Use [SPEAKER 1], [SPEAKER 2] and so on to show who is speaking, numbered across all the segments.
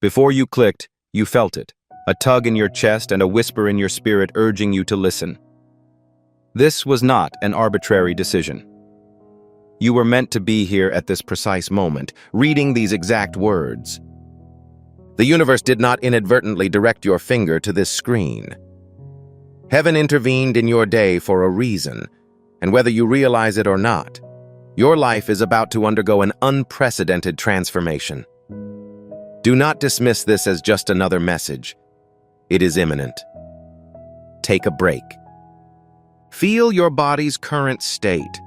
[SPEAKER 1] Before you clicked, you felt it, a tug in your chest and a whisper in your spirit urging you to listen. This was not an arbitrary decision. You were meant to be here at this precise moment, reading these exact words. The universe did not inadvertently direct your finger to this screen. Heaven intervened in your day for a reason, and whether you realize it or not, your life is about to undergo an unprecedented transformation. Do not dismiss this as just another message. It is imminent. Take a break. Feel your body's current state.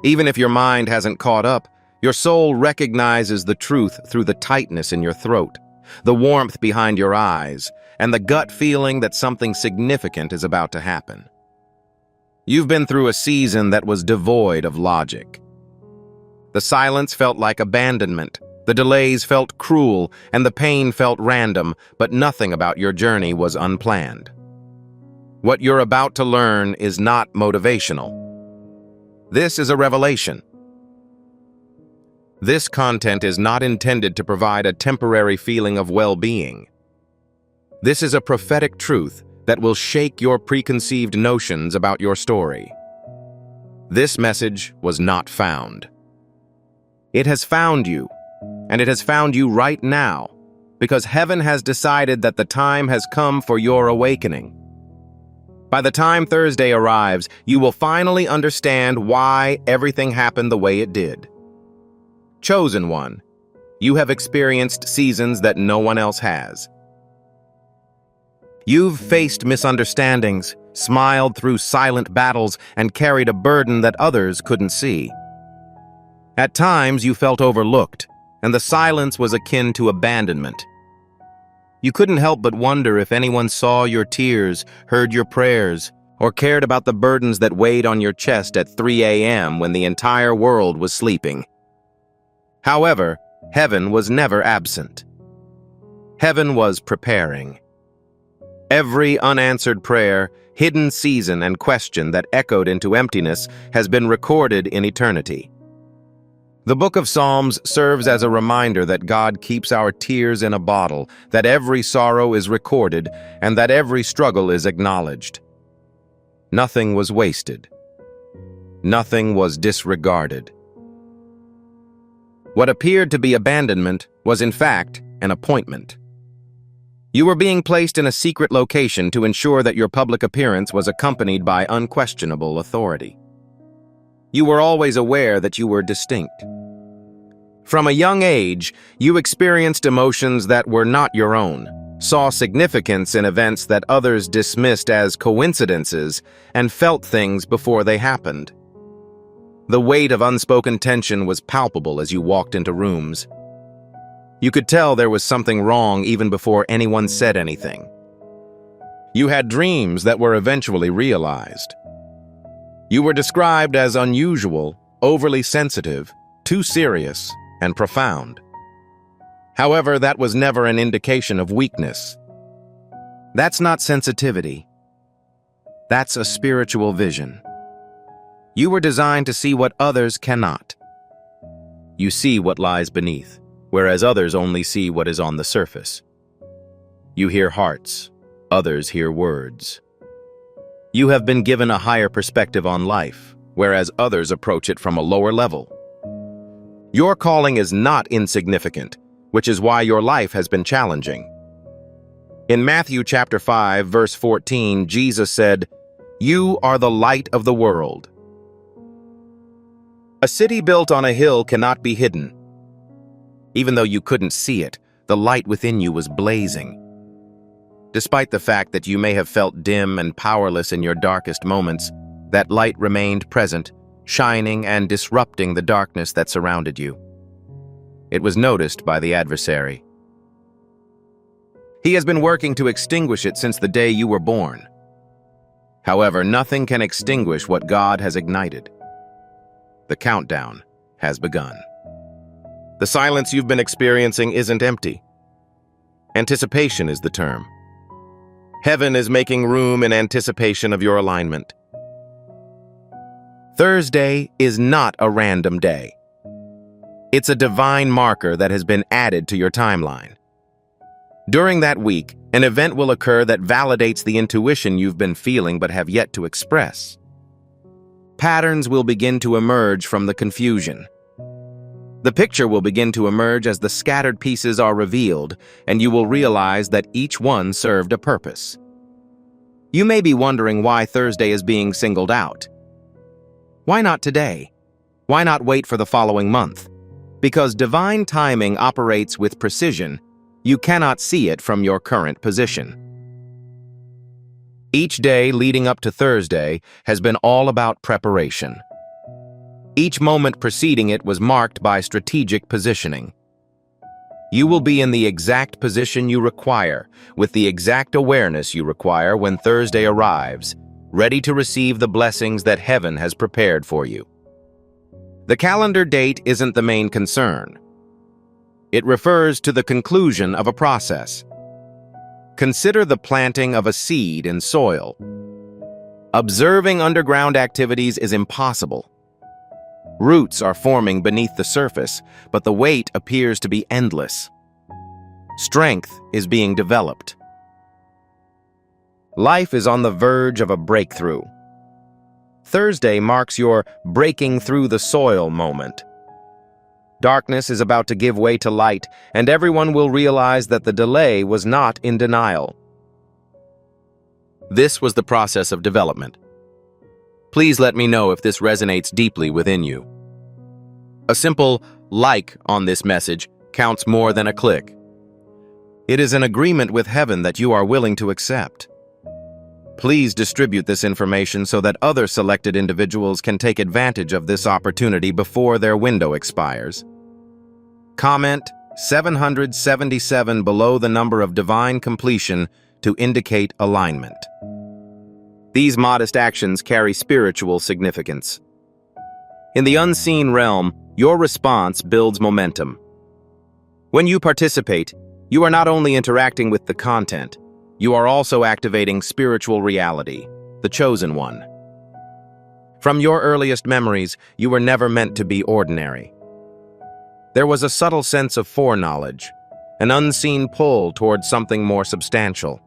[SPEAKER 1] Even if your mind hasn't caught up, your soul recognizes the truth through the tightness in your throat, the warmth behind your eyes, and the gut feeling that something significant is about to happen. You've been through a season that was devoid of logic. The silence felt like abandonment, the delays felt cruel, and the pain felt random, but nothing about your journey was unplanned. What you're about to learn is not motivational. This is a revelation. This content is not intended to provide a temporary feeling of well-being. This is a prophetic truth that will shake your preconceived notions about your story. This message was not found. It has found you, and it has found you right now, because heaven has decided that the time has come for your awakening. By the time Thursday arrives, you will finally understand why everything happened the way it did. Chosen one, you have experienced seasons that no one else has. You've faced misunderstandings, smiled through silent battles, and carried a burden that others couldn't see. At times, you felt overlooked, and the silence was akin to abandonment. You couldn't help but wonder if anyone saw your tears, heard your prayers, or cared about the burdens that weighed on your chest at 3 a.m. when the entire world was sleeping. However, heaven was never absent. Heaven was preparing. Every unanswered prayer, hidden season, and question that echoed into emptiness has been recorded in eternity. The Book of Psalms serves as a reminder that God keeps our tears in a bottle, that every sorrow is recorded, and that every struggle is acknowledged. Nothing was wasted. Nothing was disregarded. What appeared to be abandonment was in fact an appointment. You were being placed in a secret location to ensure that your public appearance was accompanied by unquestionable authority. You were always aware that you were distinct. From a young age, you experienced emotions that were not your own, saw significance in events that others dismissed as coincidences, and felt things before they happened. The weight of unspoken tension was palpable as you walked into rooms. You could tell there was something wrong even before anyone said anything. You had dreams that were eventually realized. You were described as unusual, overly sensitive, too serious, and profound. However, that was never an indication of weakness. That's not sensitivity. That's a spiritual vision. You were designed to see what others cannot. You see what lies beneath, whereas others only see what is on the surface. You hear hearts, others hear words. You have been given a higher perspective on life, whereas others approach it from a lower level. Your calling is not insignificant, which is why your life has been challenging. In Matthew chapter 5, verse 14, Jesus said, "You are the light of the world." A city built on a hill cannot be hidden. Even though you couldn't see it, the light within you was blazing. Despite the fact that you may have felt dim and powerless in your darkest moments, that light remained present, shining and disrupting the darkness that surrounded you. It was noticed by the adversary. He has been working to extinguish it since the day you were born. However, nothing can extinguish what God has ignited. The countdown has begun. The silence you've been experiencing isn't empty. Anticipation is the term. Heaven is making room in anticipation of your alignment. Thursday is not a random day. It's a divine marker that has been added to your timeline. During that week, an event will occur that validates the intuition you've been feeling but have yet to express. Patterns will begin to emerge from the confusion. The picture will begin to emerge as the scattered pieces are revealed, and you will realize that each one served a purpose. You may be wondering why Thursday is being singled out. Why not today? Why not wait for the following month? Because divine timing operates with precision, you cannot see it from your current position. Each day leading up to Thursday has been all about preparation. Each moment preceding it was marked by strategic positioning. You will be in the exact position you require, with the exact awareness you require when Thursday arrives, ready to receive the blessings that heaven has prepared for you. The calendar date isn't the main concern. It refers to the conclusion of a process. Consider the planting of a seed in soil. Observing underground activities is impossible. Roots are forming beneath the surface, but the weight appears to be endless. Strength is being developed. Life is on the verge of a breakthrough. Thursday marks your breaking through the soil moment. Darkness is about to give way to light, and everyone will realize that the delay was not in denial. This was the process of development. Please let me know if this resonates deeply within you. A simple like on this message counts more than a click. It is an agreement with heaven that you are willing to accept. Please distribute this information so that other selected individuals can take advantage of this opportunity before their window expires. Comment 777 below the number of divine completion to indicate alignment. These modest actions carry spiritual significance. In the unseen realm, your response builds momentum. When you participate, you are not only interacting with the content, you are also activating spiritual reality, the chosen one. From your earliest memories, you were never meant to be ordinary. There was a subtle sense of foreknowledge, an unseen pull towards something more substantial.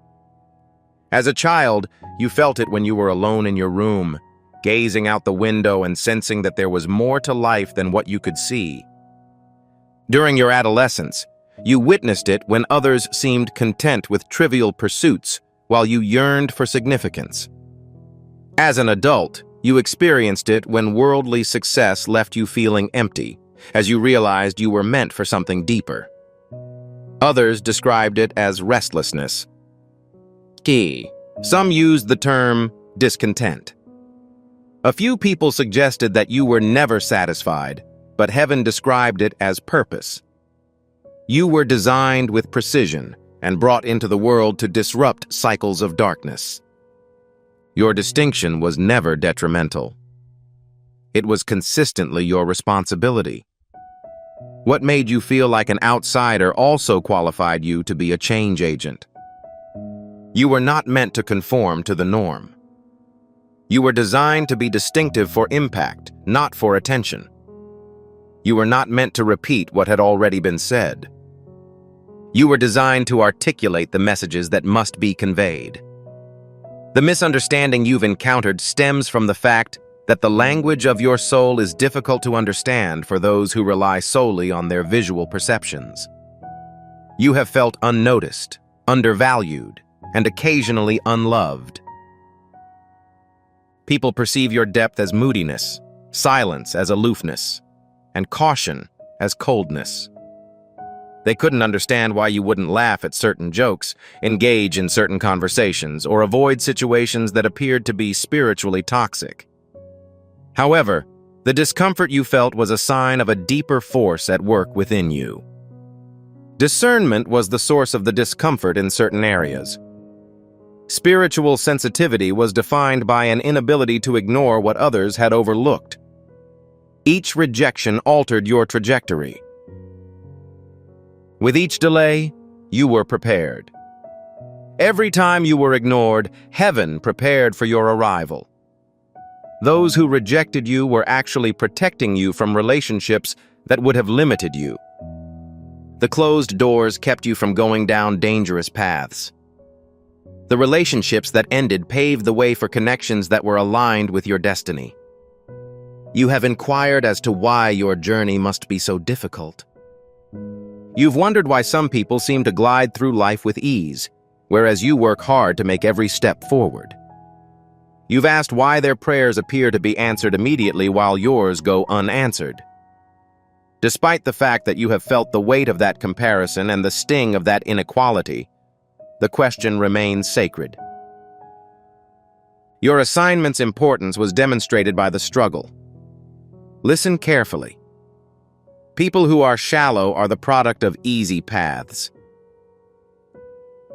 [SPEAKER 1] As a child, you felt it when you were alone in your room, gazing out the window and sensing that there was more to life than what you could see. During your adolescence, you witnessed it when others seemed content with trivial pursuits while you yearned for significance. As an adult, you experienced it when worldly success left you feeling empty, as you realized you were meant for something deeper. Others described it as restlessness. Some used the term discontent. A few people suggested that you were never satisfied, but heaven described it as purpose. You were designed with precision and brought into the world to disrupt cycles of darkness. Your distinction was never detrimental. It was consistently your responsibility. What made you feel like an outsider also qualified you to be a change agent. You were not meant to conform to the norm. You were designed to be distinctive for impact, not for attention. You were not meant to repeat what had already been said. You were designed to articulate the messages that must be conveyed. The misunderstanding you've encountered stems from the fact that the language of your soul is difficult to understand for those who rely solely on their visual perceptions. You have felt unnoticed, undervalued, and occasionally unloved. People perceive your depth as moodiness, silence as aloofness, and caution as coldness. They couldn't understand why you wouldn't laugh at certain jokes, engage in certain conversations, or avoid situations that appeared to be spiritually toxic. However, the discomfort you felt was a sign of a deeper force at work within you. Discernment was the source of the discomfort in certain areas. Spiritual sensitivity was defined by an inability to ignore what others had overlooked. Each rejection altered your trajectory. With each delay, you were prepared. Every time you were ignored, heaven prepared for your arrival. Those who rejected you were actually protecting you from relationships that would have limited you. The closed doors kept you from going down dangerous paths. The relationships that ended paved the way for connections that were aligned with your destiny. You have inquired as to why your journey must be so difficult. You've wondered why some people seem to glide through life with ease, whereas you work hard to make every step forward. You've asked why their prayers appear to be answered immediately while yours go unanswered. Despite the fact that you have felt the weight of that comparison and the sting of that inequality, the question remains sacred. Your assignment's importance was demonstrated by the struggle. Listen carefully. People who are shallow are the product of easy paths.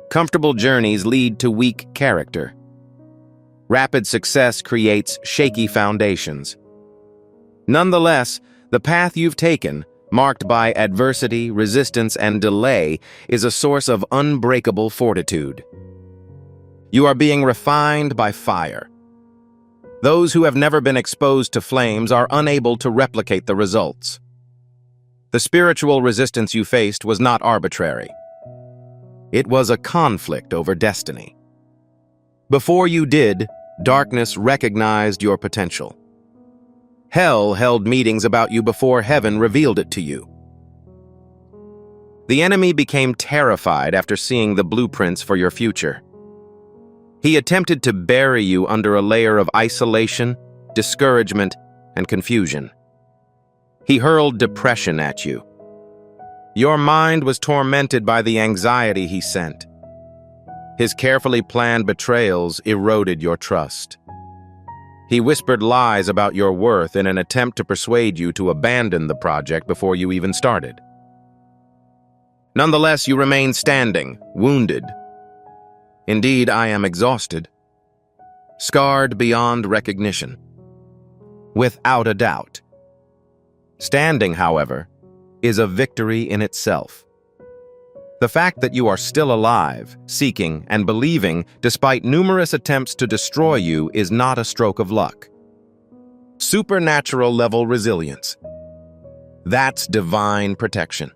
[SPEAKER 1] Comfortable journeys lead to weak character. Rapid success creates shaky foundations. Nonetheless, the path you've taken, marked by adversity, resistance, and delay, is a source of unbreakable fortitude. You are being refined by fire. Those who have never been exposed to flames are unable to replicate the results. The spiritual resistance you faced was not arbitrary. It was a conflict over destiny. Before you did, darkness recognized your potential. Hell held meetings about you before heaven revealed it to you. The enemy became terrified after seeing the blueprints for your future. He attempted to bury you under a layer of isolation, discouragement, and confusion. He hurled depression at you. Your mind was tormented by the anxiety he sent. His carefully planned betrayals eroded your trust. He whispered lies about your worth in an attempt to persuade you to abandon the project before you even started. Nonetheless, you remain standing, wounded. Indeed, I am exhausted, scarred beyond recognition. Without a doubt. Standing, however, is a victory in itself. The fact that you are still alive, seeking, and believing despite numerous attempts to destroy you is not a stroke of luck. Supernatural-level resilience. That's divine protection.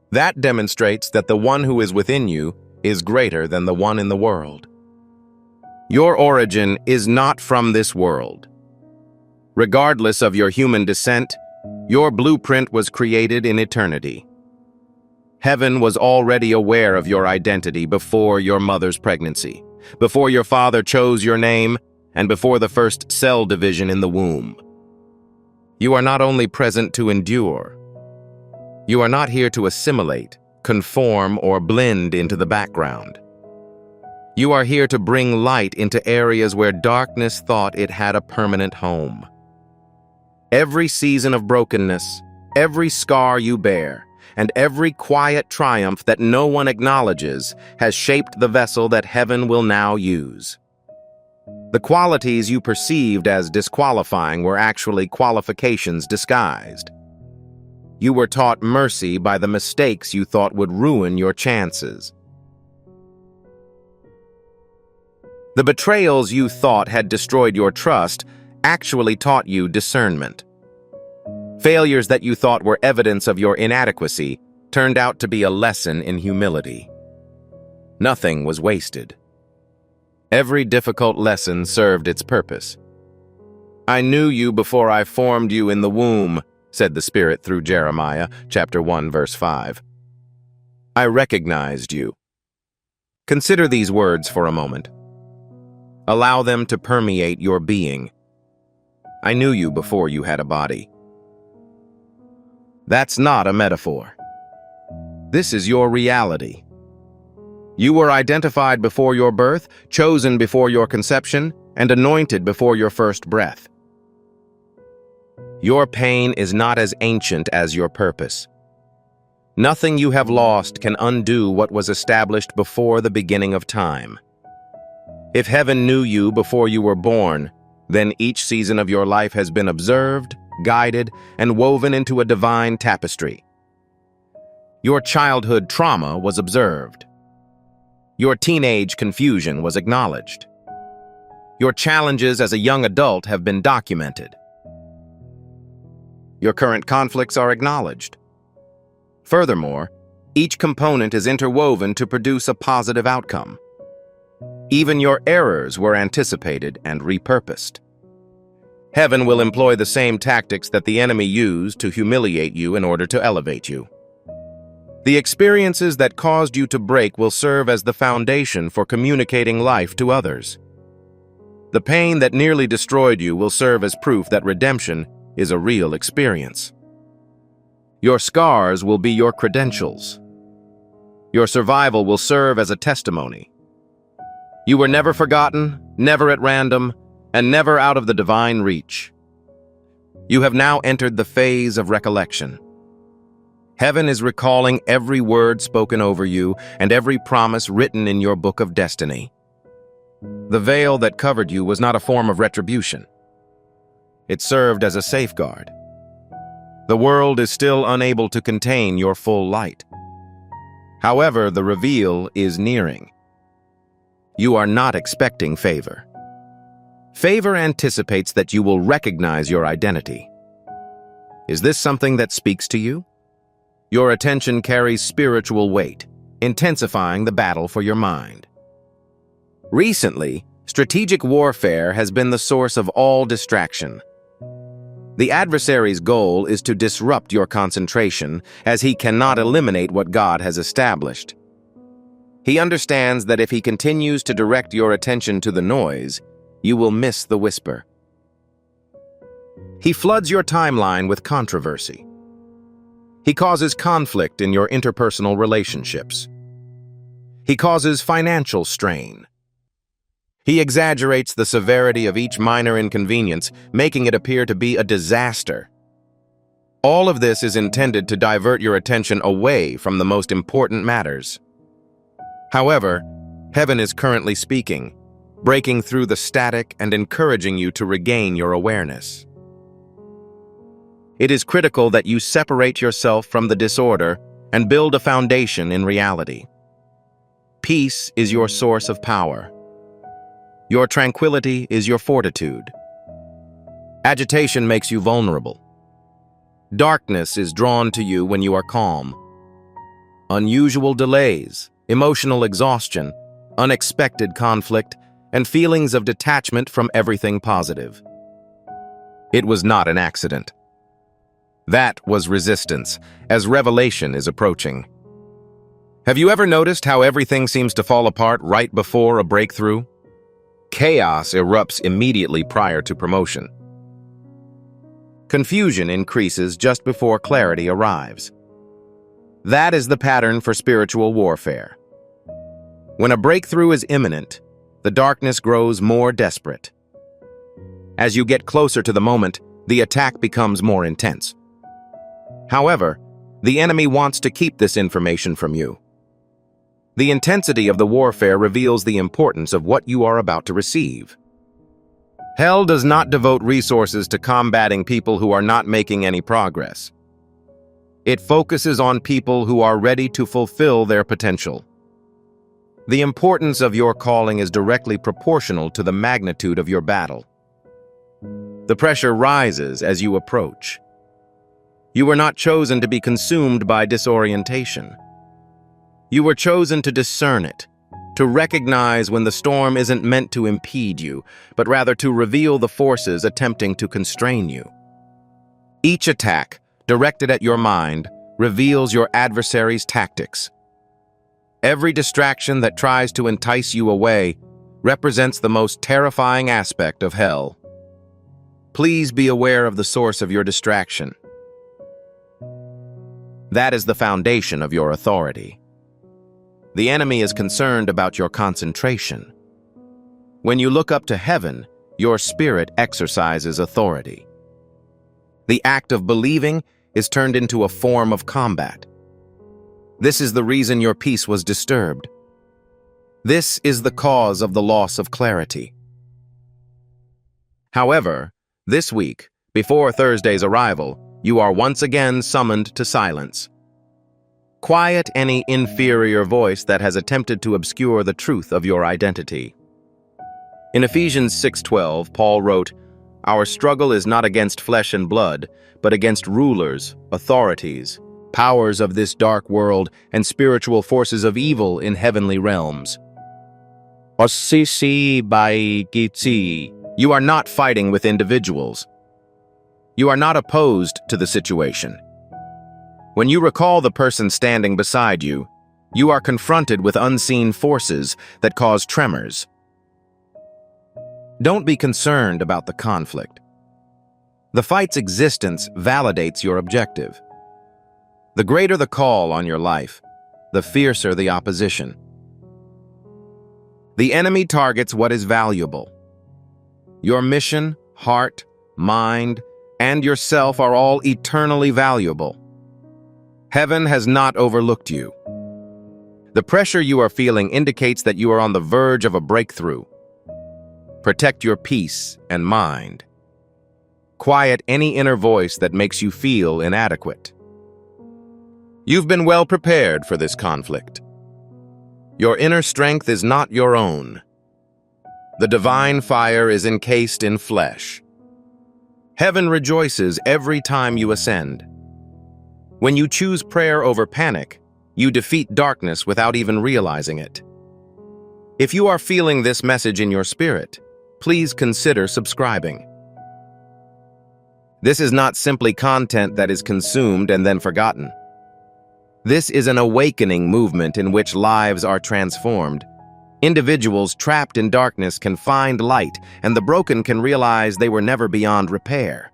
[SPEAKER 1] That demonstrates that the one who is within you is greater than the one in the world. Your origin is not from this world. Regardless of your human descent, your blueprint was created in eternity. Heaven was already aware of your identity before your mother's pregnancy, before your father chose your name, and before the first cell division in the womb. You are not only present to endure. You are not here to assimilate, conform, or blend into the background. You are here to bring light into areas where darkness thought it had a permanent home. Every season of brokenness, every scar you bear, and every quiet triumph that no one acknowledges has shaped the vessel that heaven will now use. The qualities you perceived as disqualifying were actually qualifications disguised. You were taught mercy by the mistakes you thought would ruin your chances. The betrayals you thought had destroyed your trust actually taught you discernment. Failures that you thought were evidence of your inadequacy turned out to be a lesson in humility. Nothing was wasted. Every difficult lesson served its purpose. I knew you before I formed you in the womb, said the Spirit through Jeremiah, chapter 1, verse 5. I recognized you. Consider these words for a moment. Allow them to permeate your being. I knew you before you had a body. That's not a metaphor. This is your reality. You were identified before your birth, chosen before your conception, and anointed before your first breath. Your pain is not as ancient as your purpose. Nothing you have lost can undo what was established before the beginning of time. If heaven knew you before you were born, then each season of your life has been observed, guided, and woven into a divine tapestry. Your childhood trauma was observed. Your teenage confusion was acknowledged. Your challenges as a young adult have been documented. Your current conflicts are acknowledged. Furthermore, each component is interwoven to produce a positive outcome. Even your errors were anticipated and repurposed. Heaven will employ the same tactics that the enemy used to humiliate you in order to elevate you. The experiences that caused you to break will serve as the foundation for communicating life to others. The pain that nearly destroyed you will serve as proof that redemption is a real experience. Your scars will be your credentials. Your survival will serve as a testimony. You were never forgotten, never at random, and never out of the divine reach. You have now entered the phase of recollection. Heaven is recalling every word spoken over you and every promise written in your book of destiny. The veil that covered you was not a form of retribution. It served as a safeguard. The world is still unable to contain your full light. However, the reveal is nearing. You are not expecting favor. Favor anticipates that you will recognize your identity. Is this something that speaks to you? Your attention carries spiritual weight, intensifying the battle for your mind. Recently, strategic warfare has been the source of all distraction. The adversary's goal is to disrupt your concentration, as he cannot eliminate what God has established. He understands that if he continues to direct your attention to the noise, you will miss the whisper. He floods your timeline with controversy. He causes conflict in your interpersonal relationships. He causes financial strain. He exaggerates the severity of each minor inconvenience, making it appear to be a disaster. All of this is intended to divert your attention away from the most important matters. However, heaven is currently speaking, breaking through the static and encouraging you to regain your awareness. It is critical that you separate yourself from the disorder and build a foundation in reality. Peace is your source of power. Your tranquility is your fortitude. Agitation makes you vulnerable. Darkness is drawn to you when you are calm. Unusual delays, emotional exhaustion, unexpected conflict, and feelings of detachment from everything positive. It was not an accident. That was resistance, as revelation is approaching. Have you ever noticed how everything seems to fall apart right before a breakthrough? Chaos erupts immediately prior to promotion. Confusion increases just before clarity arrives. That is the pattern for spiritual warfare. When a breakthrough is imminent, the darkness grows more desperate. As you get closer to the moment, the attack becomes more intense. However, the enemy wants to keep this information from you. The intensity of the warfare reveals the importance of what you are about to receive. Hell does not devote resources to combating people who are not making any progress. It focuses on people who are ready to fulfill their potential. The importance of your calling is directly proportional to the magnitude of your battle. The pressure rises as you approach. You were not chosen to be consumed by disorientation. You were chosen to discern it, to recognize when the storm isn't meant to impede you, but rather to reveal the forces attempting to constrain you. Each attack, directed at your mind, reveals your adversary's tactics. Every distraction that tries to entice you away represents the most terrifying aspect of hell. Please be aware of the source of your distraction. That is the foundation of your authority. The enemy is concerned about your concentration. When you look up to heaven, your spirit exercises authority. The act of believing is turned into a form of combat. This is the reason your peace was disturbed. This is the cause of the loss of clarity. However, this week, before Thursday's arrival, you are once again summoned to silence. Quiet any inferior voice that has attempted to obscure the truth of your identity. In Ephesians 6:12, Paul wrote, "Our struggle is not against flesh and blood, but against rulers, authorities, powers of this dark world, and spiritual forces of evil in heavenly realms. You are not fighting with individuals. You are not opposed to the situation. When you recall the person standing beside you, you are confronted with unseen forces that cause tremors. Don't be concerned about the conflict. The fight's existence validates your objective. The greater the call on your life, the fiercer the opposition. The enemy targets what is valuable. Your mission, heart, mind, and yourself are all eternally valuable. Heaven has not overlooked you. The pressure you are feeling indicates that you are on the verge of a breakthrough. Protect your peace and mind. Quiet any inner voice that makes you feel inadequate. You've been well prepared for this conflict. Your inner strength is not your own. The divine fire is encased in flesh. Heaven rejoices every time you ascend. When you choose prayer over panic, you defeat darkness without even realizing it. If you are feeling this message in your spirit, please consider subscribing. This is not simply content that is consumed and then forgotten. This is an awakening movement in which lives are transformed. Individuals trapped in darkness can find light, and the broken can realize they were never beyond repair.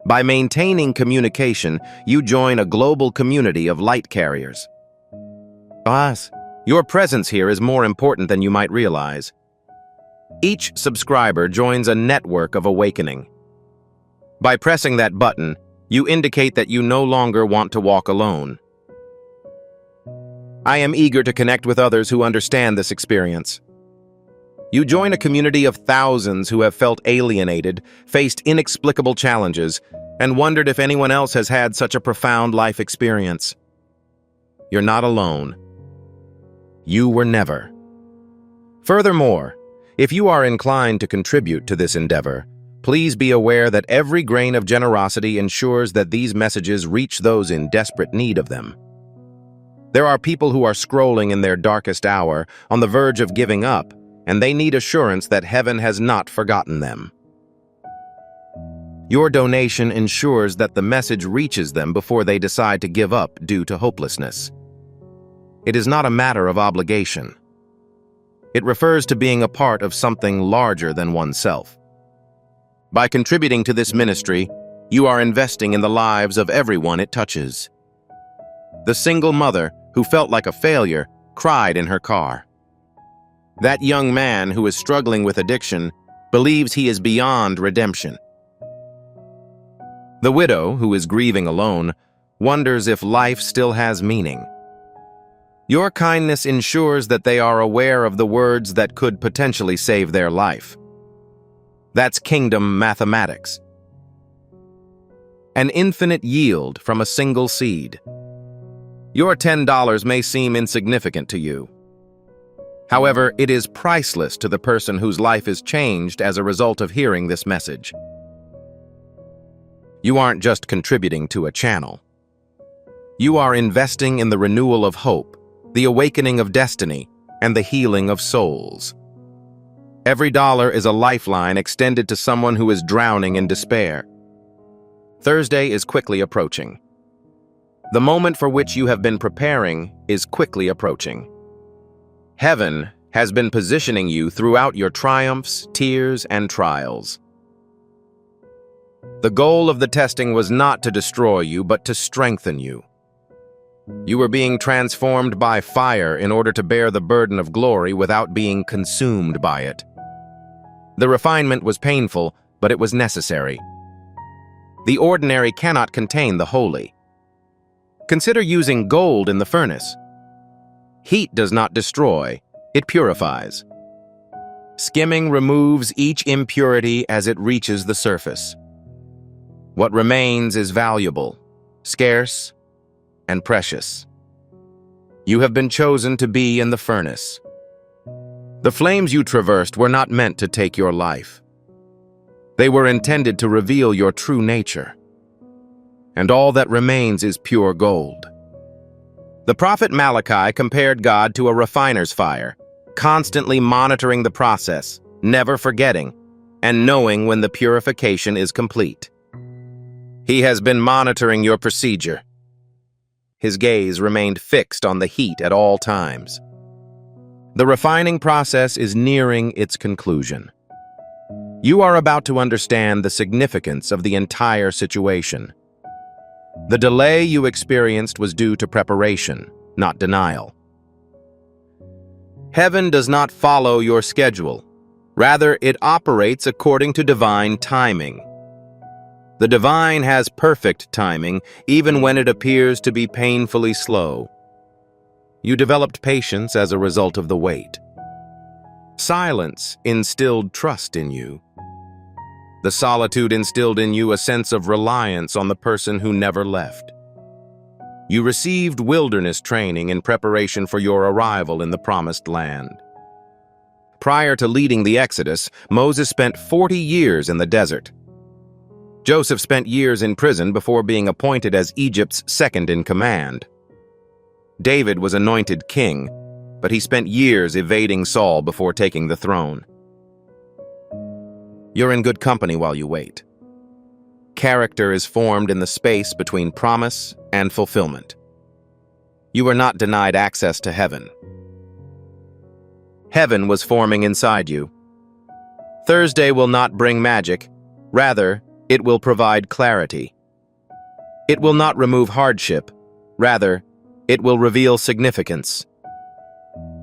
[SPEAKER 1] By maintaining communication, you join a global community of light carriers. Your presence here is more important than you might realize. Each subscriber joins a network of awakening. By pressing that button, you indicate that you no longer want to walk alone. I am eager to connect with others who understand this experience. You join a community of thousands who have felt alienated, faced inexplicable challenges, and wondered if anyone else has had such a profound life experience. You're not alone. You were never. Furthermore, if you are inclined to contribute to this endeavor, please be aware that every grain of generosity ensures that these messages reach those in desperate need of them. There are people who are scrolling in their darkest hour, on the verge of giving up, and they need assurance that heaven has not forgotten them. Your donation ensures that the message reaches them before they decide to give up due to hopelessness. It is not a matter of obligation. It refers to being a part of something larger than oneself. By contributing to this ministry, you are investing in the lives of everyone it touches. The single mother who felt like a failure cried in her car. That young man who is struggling with addiction believes he is beyond redemption. The widow who is grieving alone wonders if life still has meaning. Your kindness ensures that they are aware of the words that could potentially save their life. That's kingdom mathematics. An infinite yield from a single seed. Your $10 may seem insignificant to you. However, it is priceless to the person whose life is changed as a result of hearing this message. You aren't just contributing to a channel. You are investing in the renewal of hope, the awakening of destiny, and the healing of souls. Every dollar is a lifeline extended to someone who is drowning in despair. Thursday is quickly approaching. The moment for which you have been preparing is quickly approaching. Heaven has been positioning you throughout your triumphs, tears, and trials. The goal of the testing was not to destroy you, but to strengthen you. You were being transformed by fire in order to bear the burden of glory without being consumed by it. The refinement was painful, but it was necessary. The ordinary cannot contain the holy. Consider using gold in the furnace. Heat does not destroy, it purifies. Skimming removes each impurity as it reaches the surface. What remains is valuable, scarce, and precious. You have been chosen to be in the furnace. The flames you traversed were not meant to take your life. They were intended to reveal your true nature. and all that remains is pure gold. The prophet Malachi compared God to a refiner's fire, constantly monitoring the process, never forgetting, and knowing when the purification is complete. He has been monitoring your procedure. His gaze remained fixed on the heat at all times. The refining process is nearing its conclusion. You are about to understand the significance of the entire situation. The delay you experienced was due to preparation, not denial. Heaven does not follow your schedule. Rather, it operates according to divine timing. The divine has perfect timing, even when it appears to be painfully slow. You developed patience as a result of the wait. Silence instilled trust in you. The solitude instilled in you a sense of reliance on the person who never left. You received wilderness training in preparation for your arrival in the promised land. Prior to leading the Exodus, Moses spent 40 years in the desert. Joseph spent years in prison before being appointed as Egypt's second-in-command. David was anointed king, but he spent years evading Saul before taking the throne. You're in good company while you wait. Character is formed in the space between promise and fulfillment. You are not denied access to heaven. Heaven was forming inside you. Thursday will not bring magic. Rather, it will provide clarity. It will not remove hardship. Rather, it will reveal significance.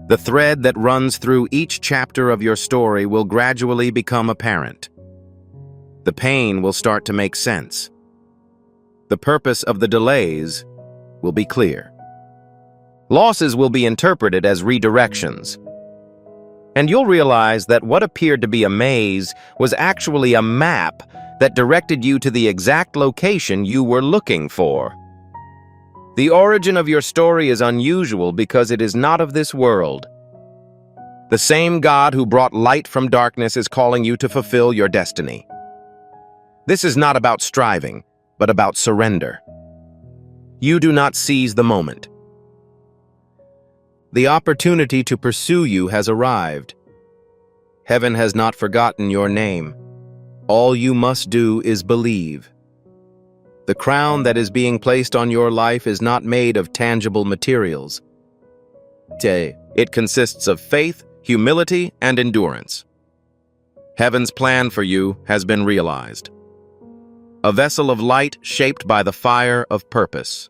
[SPEAKER 1] The thread that runs through each chapter of your story will gradually become apparent. The pain will start to make sense. The purpose of the delays will be clear. Losses will be interpreted as redirections. And you'll realize that what appeared to be a maze was actually a map that directed you to the exact location you were looking for. The origin of your story is unusual because it is not of this world. The same God who brought light from darkness is calling you to fulfill your destiny. This is not about striving, but about surrender. You do not seize the moment. The opportunity to pursue you has arrived. Heaven has not forgotten your name. All you must do is believe. The crown that is being placed on your life is not made of tangible materials. It consists of faith, humility, and endurance. Heaven's plan for you has been realized. A vessel of light shaped by the fire of purpose.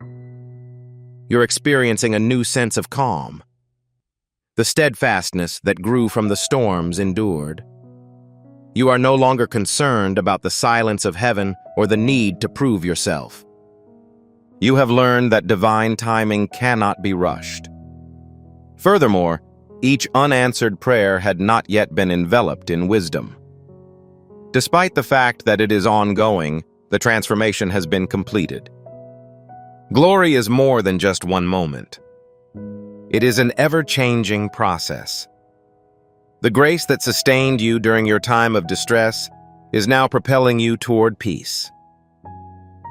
[SPEAKER 1] You're experiencing a new sense of calm. The steadfastness that grew from the storms endured. You are no longer concerned about the silence of heaven or the need to prove yourself. You have learned that divine timing cannot be rushed. Furthermore, each unanswered prayer had not yet been enveloped in wisdom. Despite the fact that it is ongoing, the transformation has been completed. Glory is more than just one moment. It is an ever-changing process. The grace that sustained you during your time of distress is now propelling you toward peace.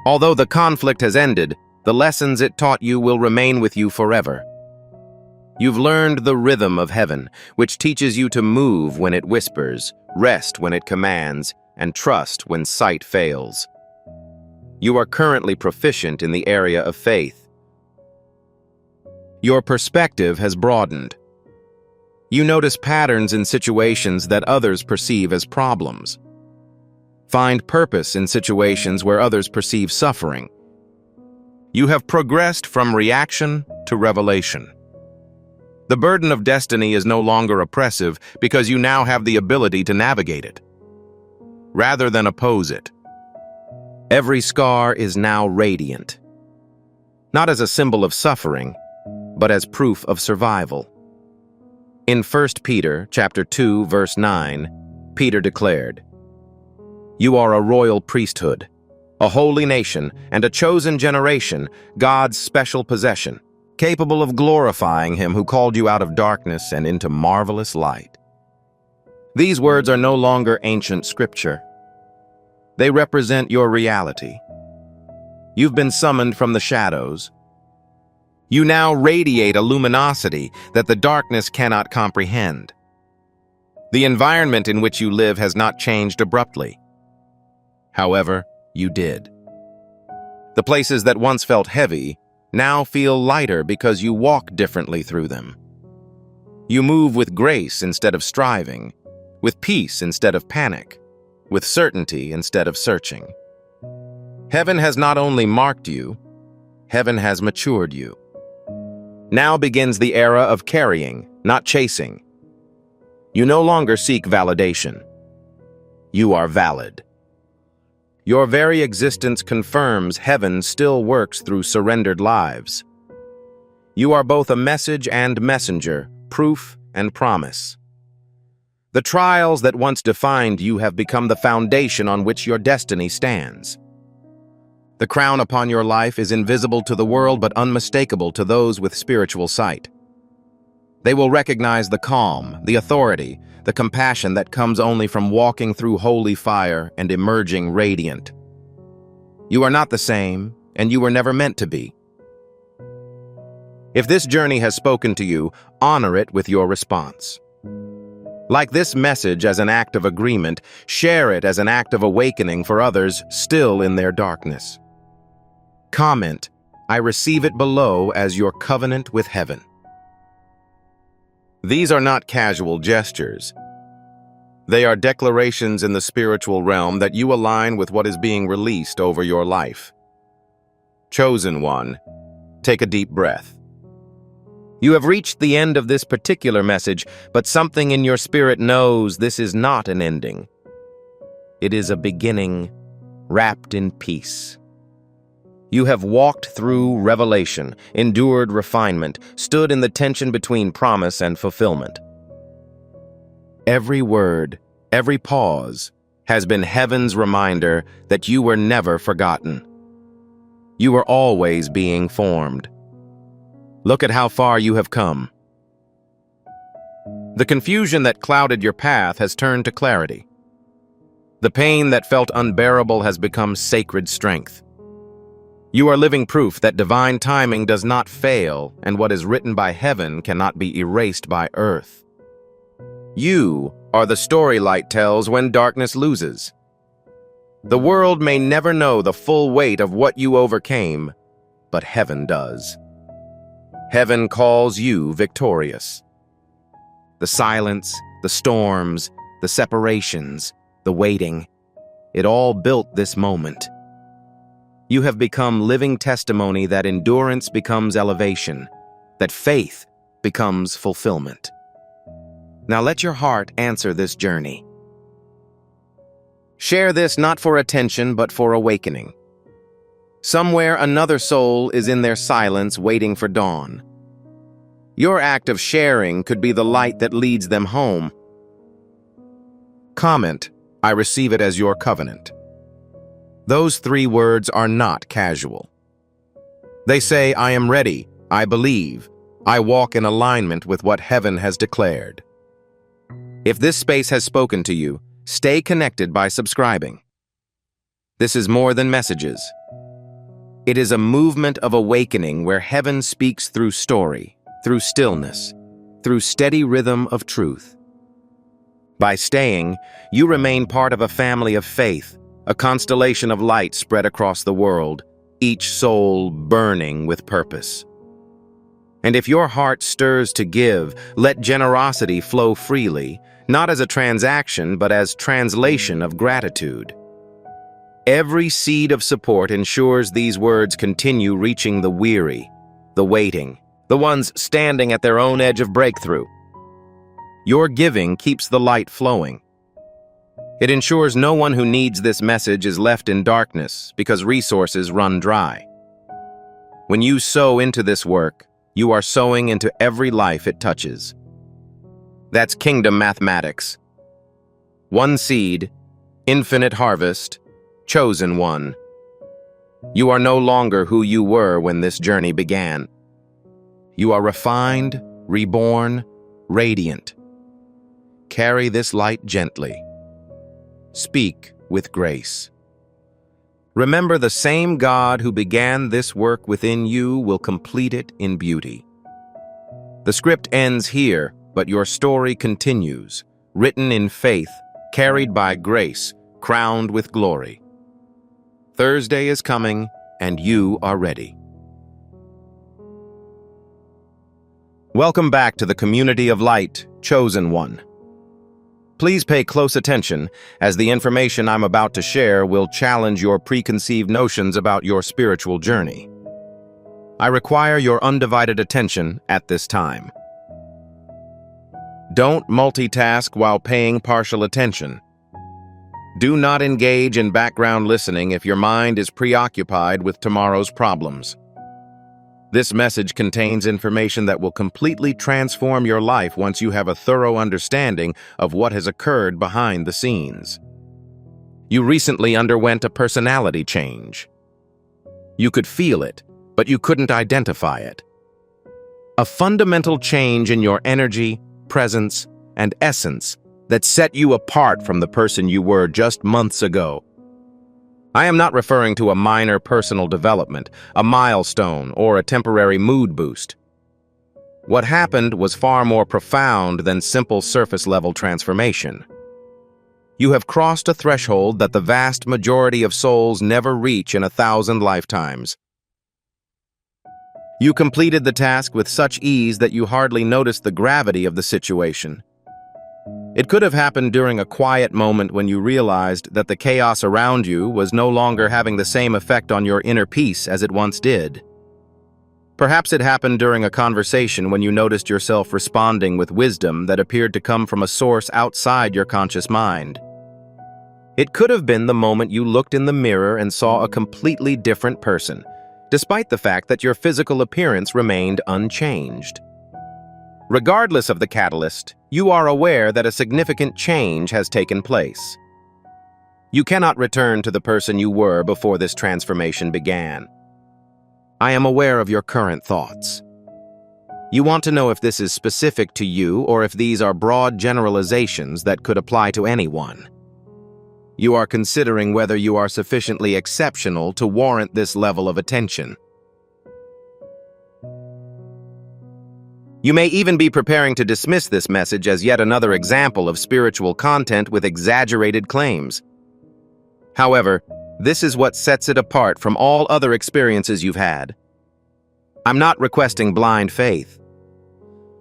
[SPEAKER 1] Although the conflict has ended, the lessons it taught you will remain with you forever. You've learned the rhythm of heaven, which teaches you to move when it whispers, rest when it commands, and trust when sight fails. You are currently proficient in the area of faith. Your perspective has broadened. You notice patterns in situations that others perceive as problems. Find purpose in situations where others perceive suffering. You have progressed from reaction to revelation. The burden of destiny is no longer oppressive because you now have the ability to navigate it, rather than oppose it. Every scar is now radiant, not as a symbol of suffering, but as proof of survival. In 1 Peter chapter 2, verse 9, Peter declared, "You are a royal priesthood, a holy nation, and a chosen generation, God's special possession, capable of glorifying Him who called you out of darkness and into marvelous light." These words are no longer ancient scripture. They represent your reality. You've been summoned from the shadows. You now radiate a luminosity that the darkness cannot comprehend. The environment in which you live has not changed abruptly. However, you did. The places that once felt heavy now feel lighter because you walk differently through them. You move with grace instead of striving, with peace instead of panic, with certainty instead of searching. Heaven has not only marked you, heaven has matured you. Now begins the era of carrying, not chasing. You no longer seek validation. You are valid. Your very existence confirms heaven still works through surrendered lives. You are both a message and messenger, proof and promise. The trials that once defined you have become the foundation on which your destiny stands. The crown upon your life is invisible to the world but unmistakable to those with spiritual sight. They will recognize the calm, the authority, the compassion that comes only from walking through holy fire and emerging radiant. You are not the same, and you were never meant to be. If this journey has spoken to you, honor it with your response. Like this message as an act of agreement, share it as an act of awakening for others still in their darkness. Comment, "I receive it below as your covenant with heaven." These are not casual gestures. They are declarations in the spiritual realm that you align with what is being released over your life. Chosen one, take a deep breath. You have reached the end of this particular message, but something in your spirit knows this is not an ending. It is a beginning wrapped in peace. You have walked through revelation, endured refinement, stood in the tension between promise and fulfillment. Every word, every pause, has been heaven's reminder that you were never forgotten. You were always being formed. Look at how far you have come. The confusion that clouded your path has turned to clarity. The pain that felt unbearable has become sacred strength. You are living proof that divine timing does not fail, and what is written by heaven cannot be erased by earth. You are the story light tells when darkness loses. The world may never know the full weight of what you overcame, but heaven does. Heaven calls you victorious. The silence, the storms, the separations, the waiting, it all built this moment. You have become living testimony that endurance becomes elevation, that faith becomes fulfillment. Now let your heart answer this journey. Share this not for attention but for awakening. Somewhere another soul is in their silence waiting for dawn. Your act of sharing could be the light that leads them home. Comment, "I receive it as your covenant." Those 3 words are not casual. They say, "I am ready, I believe, I walk in alignment with what heaven has declared." If this space has spoken to you, stay connected by subscribing. This is more than messages. It is a movement of awakening where heaven speaks through story, through stillness, through steady rhythm of truth. By staying, you remain part of a family of faith, a constellation of light spread across the world, each soul burning with purpose. And if your heart stirs to give, let generosity flow freely, not as a transaction, but as translation of gratitude. Every seed of support ensures these words continue reaching the weary, the waiting, the ones standing at their own edge of breakthrough. Your giving keeps the light flowing. It ensures no one who needs this message is left in darkness because resources run dry. When you sow into this work, you are sowing into every life it touches. That's kingdom mathematics. One seed, infinite harvest, chosen one. You are no longer who you were when this journey began. You are refined, reborn, radiant. Carry this light gently. Speak with grace. Remember, the same God who began this work within you will complete it in beauty. The script ends here, but your story continues, written in faith, carried by grace, crowned with glory. Thursday is coming, and you are ready. Welcome back to the community of light, chosen one. Please pay close attention, as the information I'm about to share will challenge your preconceived notions about your spiritual journey. I require your undivided attention at this time. Don't multitask while paying partial attention. Do not engage in background listening if your mind is preoccupied with tomorrow's problems. This message contains information that will completely transform your life once you have a thorough understanding of what has occurred behind the scenes. You recently underwent a personality change. You could feel it, but you couldn't identify it. A fundamental change in your energy, presence, and essence that set you apart from the person you were just months ago. I am not referring to a minor personal development, a milestone, or a temporary mood boost. What happened was far more profound than simple surface-level transformation. You have crossed a threshold that the vast majority of souls never reach in 1,000 lifetimes. You completed the task with such ease that you hardly noticed the gravity of the situation. It could have happened during a quiet moment when you realized that the chaos around you was no longer having the same effect on your inner peace as it once did. Perhaps it happened during a conversation when you noticed yourself responding with wisdom that appeared to come from a source outside your conscious mind. It could have been the moment you looked in the mirror and saw a completely different person, despite the fact that your physical appearance remained unchanged. Regardless of the catalyst, you are aware that a significant change has taken place. You cannot return to the person you were before this transformation began. I am aware of your current thoughts. You want to know if this is specific to you or if these are broad generalizations that could apply to anyone. You are considering whether you are sufficiently exceptional to warrant this level of attention. You may even be preparing to dismiss this message as yet another example of spiritual content with exaggerated claims. However, this is what sets it apart from all other experiences you've had. I'm not requesting blind faith.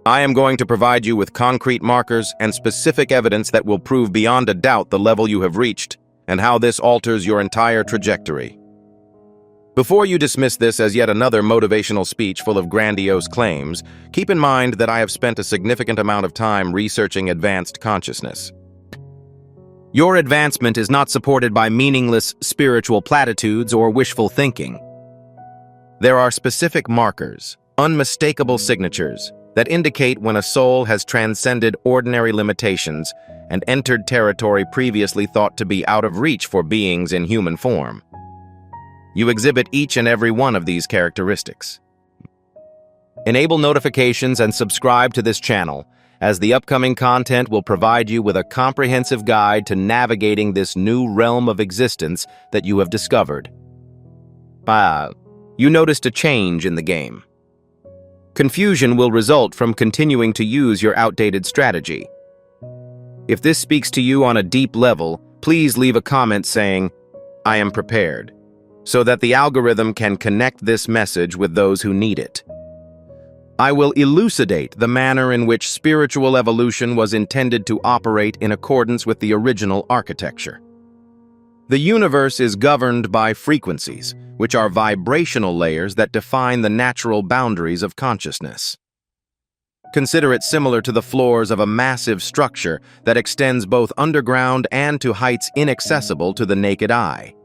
[SPEAKER 1] I am going to provide you with concrete markers and specific evidence that will prove beyond a doubt the level you have reached and how this alters your entire trajectory. Before you dismiss this as yet another motivational speech full of grandiose claims, keep in mind that I have spent a significant amount of time researching advanced consciousness. Your advancement is not supported by meaningless spiritual platitudes or wishful thinking. There are specific markers, unmistakable signatures, that indicate when a soul has transcended ordinary limitations and entered territory previously thought to be out of reach for beings in human form. You exhibit each and every one of these characteristics. Enable notifications and subscribe to this channel, as the upcoming content will provide you with a comprehensive guide to navigating this new realm of existence that you have discovered. You noticed a change in the game. Confusion will result from continuing to use your outdated strategy. If this speaks to you on a deep level, please leave a comment saying, "I am prepared," so that the algorithm can connect this message with those who need it. I will elucidate the manner in which spiritual evolution was intended to operate in accordance with the original architecture. The universe is governed by frequencies, which are vibrational layers that define the natural boundaries of consciousness. Consider it similar to the floors of a massive structure that extends both underground and to heights inaccessible to the naked eye.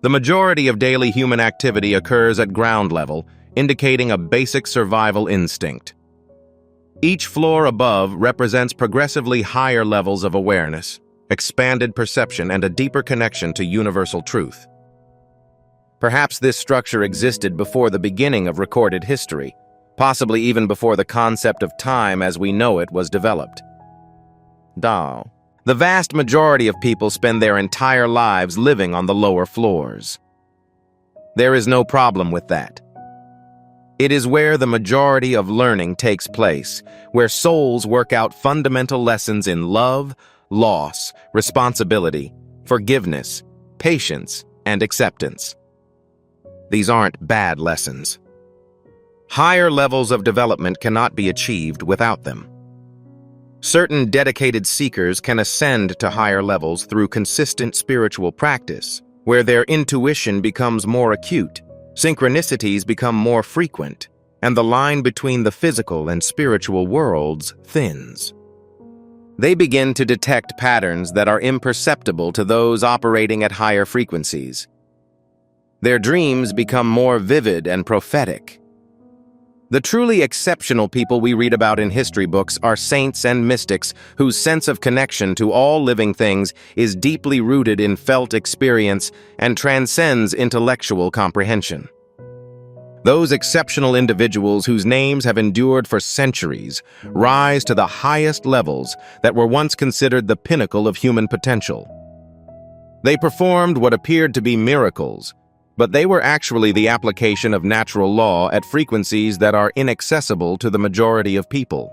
[SPEAKER 1] The majority of daily human activity occurs at ground level, indicating a basic survival instinct. Each floor above represents progressively higher levels of awareness, expanded perception, and a deeper connection to universal truth. Perhaps this structure existed before the beginning of recorded history, possibly even before the concept of time as we know it was developed. Dao. The vast majority of people spend their entire lives living on the lower floors. There is no problem with that. It is where the majority of learning takes place, where souls work out fundamental lessons in love, loss, responsibility, forgiveness, patience, and acceptance. These aren't bad lessons. Higher levels of development cannot be achieved without them. Certain dedicated seekers can ascend to higher levels through consistent spiritual practice, where their intuition becomes more acute, synchronicities become more frequent, and the line between the physical and spiritual worlds thins. They begin to detect patterns that are imperceptible to those operating at higher frequencies. Their dreams become more vivid and prophetic. The truly exceptional people we read about in history books are saints and mystics whose sense of connection to all living things is deeply rooted in felt experience and transcends intellectual comprehension. Those exceptional individuals whose names have endured for centuries rise to the highest levels that were once considered the pinnacle of human potential. They performed what appeared to be miracles, but they were actually the application of natural law at frequencies that are inaccessible to the majority of people.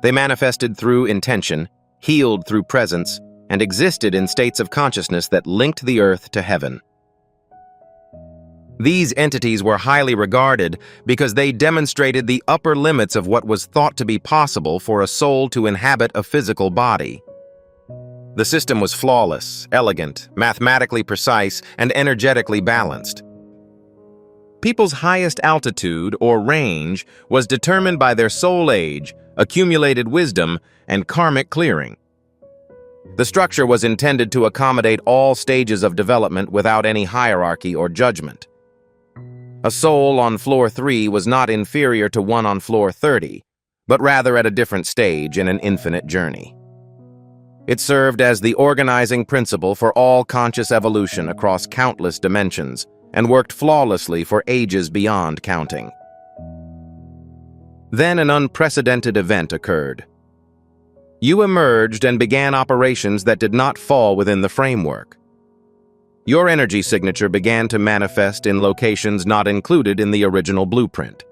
[SPEAKER 1] They manifested through intention, healed through presence, and existed in states of consciousness that linked the earth to heaven. These entities were highly regarded because they demonstrated the upper limits of what was thought to be possible for a soul to inhabit a physical body. The system was flawless, elegant, mathematically precise, and energetically balanced. People's highest altitude, or range, was determined by their soul age, accumulated wisdom, and karmic clearing. The structure was intended to accommodate all stages of development without any hierarchy or judgment. A soul on floor 3 was not inferior to one on floor 30, but rather at a different stage in an infinite journey. It served as the organizing principle for all conscious evolution across countless dimensions and worked flawlessly for ages beyond counting. Then an unprecedented event occurred. You emerged and began operations that did not fall within the framework. Your energy signature began to manifest in locations not included in the original blueprint.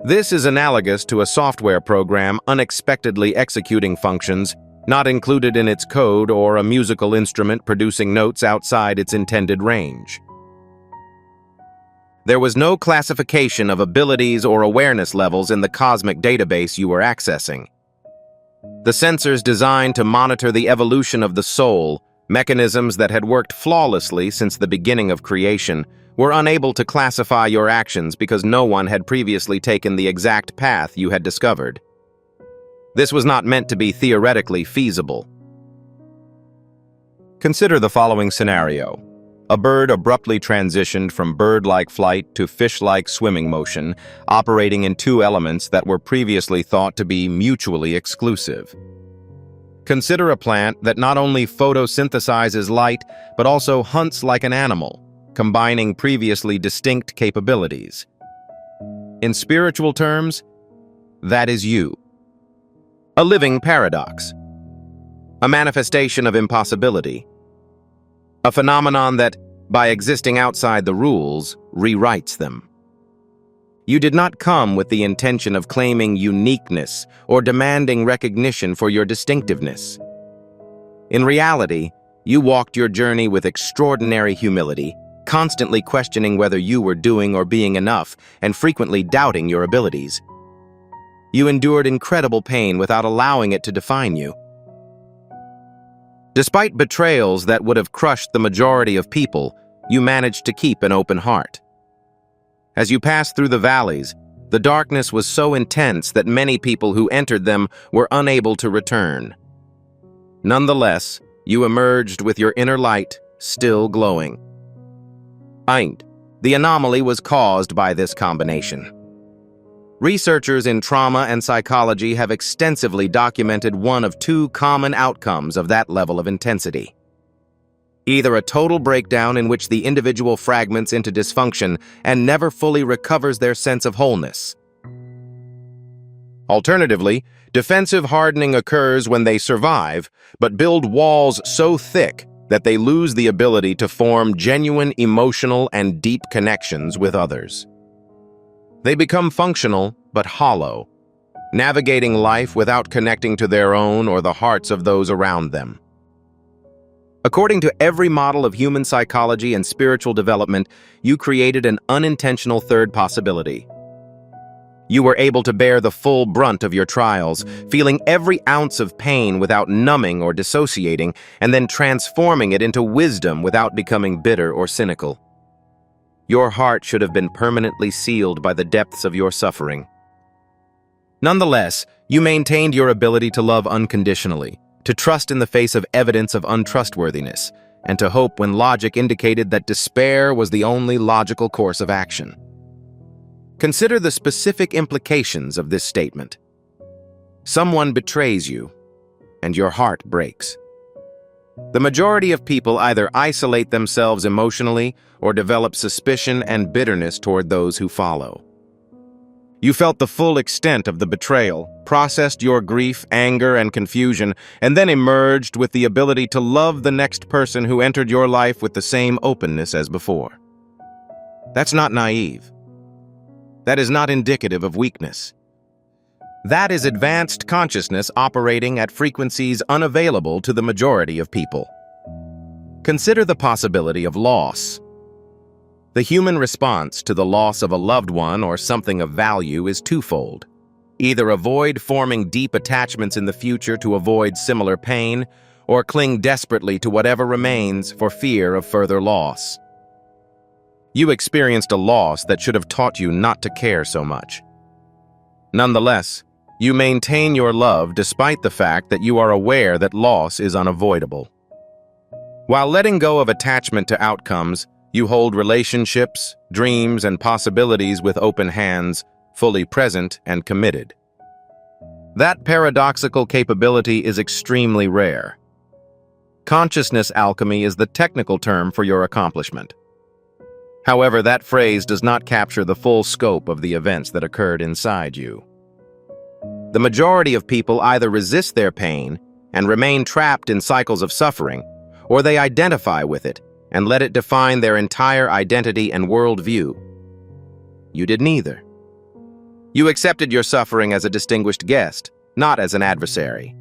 [SPEAKER 1] This is analogous to a software program unexpectedly executing functions not included in its code, or a musical instrument producing notes outside its intended range. There was no classification of abilities or awareness levels in the cosmic database you were accessing. The sensors designed to monitor the evolution of the soul, mechanisms that had worked flawlessly since the beginning of creation, were unable to classify your actions because no one had previously taken the exact path you had discovered. This was not meant to be theoretically feasible. Consider the following scenario. A bird abruptly transitioned from bird-like flight to fish-like swimming motion, operating in two elements that were previously thought to be mutually exclusive. Consider a plant that not only photosynthesizes light, but also hunts like an animal, combining previously distinct capabilities. In spiritual terms, that is you. A living paradox. A manifestation of impossibility. A phenomenon that, by existing outside the rules, rewrites them. You did not come with the intention of claiming uniqueness or demanding recognition for your distinctiveness. In reality, you walked your journey with extraordinary humility, constantly questioning whether you were doing or being enough, and frequently doubting your abilities. You endured incredible pain without allowing it to define you. Despite betrayals that would have crushed the majority of people, you managed to keep an open heart. As you passed through the valleys, the darkness was so intense that many people who entered them were unable to return. Nonetheless, you emerged with your inner light still glowing. The anomaly was caused by this combination. Researchers in trauma and psychology have extensively documented one of two common outcomes of that level of intensity. Either a total breakdown in which the individual fragments into dysfunction and never fully recovers their sense of wholeness, Alternatively, defensive hardening occurs when they survive, but build walls so thick that they lose the ability to form genuine emotional and deep connections with others. They become functional but hollow, navigating life without connecting to their own or the hearts of those around them. According to every model of human psychology and spiritual development, you created an unintentional third possibility. You were able to bear the full brunt of your trials, feeling every ounce of pain without numbing or dissociating, and then transforming it into wisdom without becoming bitter or cynical. Your heart should have been permanently sealed by the depths of your suffering. Nonetheless, you maintained your ability to love unconditionally, to trust in the face of evidence of untrustworthiness, and to hope when logic indicated that despair was the only logical course of action. Consider the specific implications of this statement. Someone betrays you, and your heart breaks. The majority of people either isolate themselves emotionally or develop suspicion and bitterness toward those who follow. You felt the full extent of the betrayal, processed your grief, anger, and confusion, and then emerged with the ability to love the next person who entered your life with the same openness as before. That's not naive. That is not indicative of weakness. That is advanced consciousness operating at frequencies unavailable to the majority of people. Consider the possibility of loss. The human response to the loss of a loved one or something of value is twofold. Either avoid forming deep attachments in the future to avoid similar pain, or cling desperately to whatever remains for fear of further loss. You experienced a loss that should have taught you not to care so much. Nonetheless, you maintain your love despite the fact that you are aware that loss is unavoidable. While letting go of attachment to outcomes, you hold relationships, dreams, and possibilities with open hands, fully present and committed. That paradoxical capability is extremely rare. Consciousness alchemy is the technical term for your accomplishment. However, that phrase does not capture the full scope of the events that occurred inside you. The majority of people either resist their pain and remain trapped in cycles of suffering, or they identify with it and let it define their entire identity and worldview. You did neither. You accepted your suffering as a distinguished guest, not as an adversary.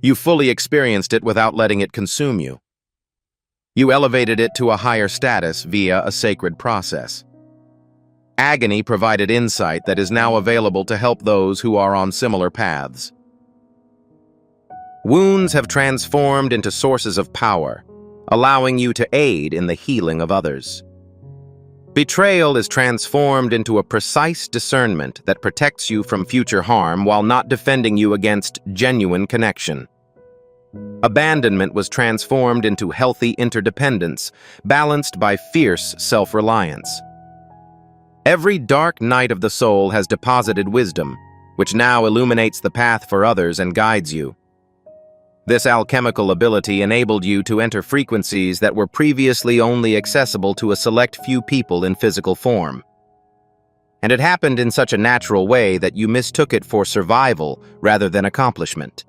[SPEAKER 1] You fully experienced it without letting it consume you. You elevated it to a higher status via a sacred process. Agony provided insight that is now available to help those who are on similar paths. Wounds have transformed into sources of power, allowing you to aid in the healing of others. Betrayal is transformed into a precise discernment that protects you from future harm while not defending you against genuine connection. Abandonment was transformed into healthy interdependence, balanced by fierce self-reliance. Every dark night of the soul has deposited wisdom, which now illuminates the path for others and guides you. This alchemical ability enabled you to enter frequencies that were previously only accessible to a select few people in physical form. And it happened in such a natural way that you mistook it for survival rather than accomplishment.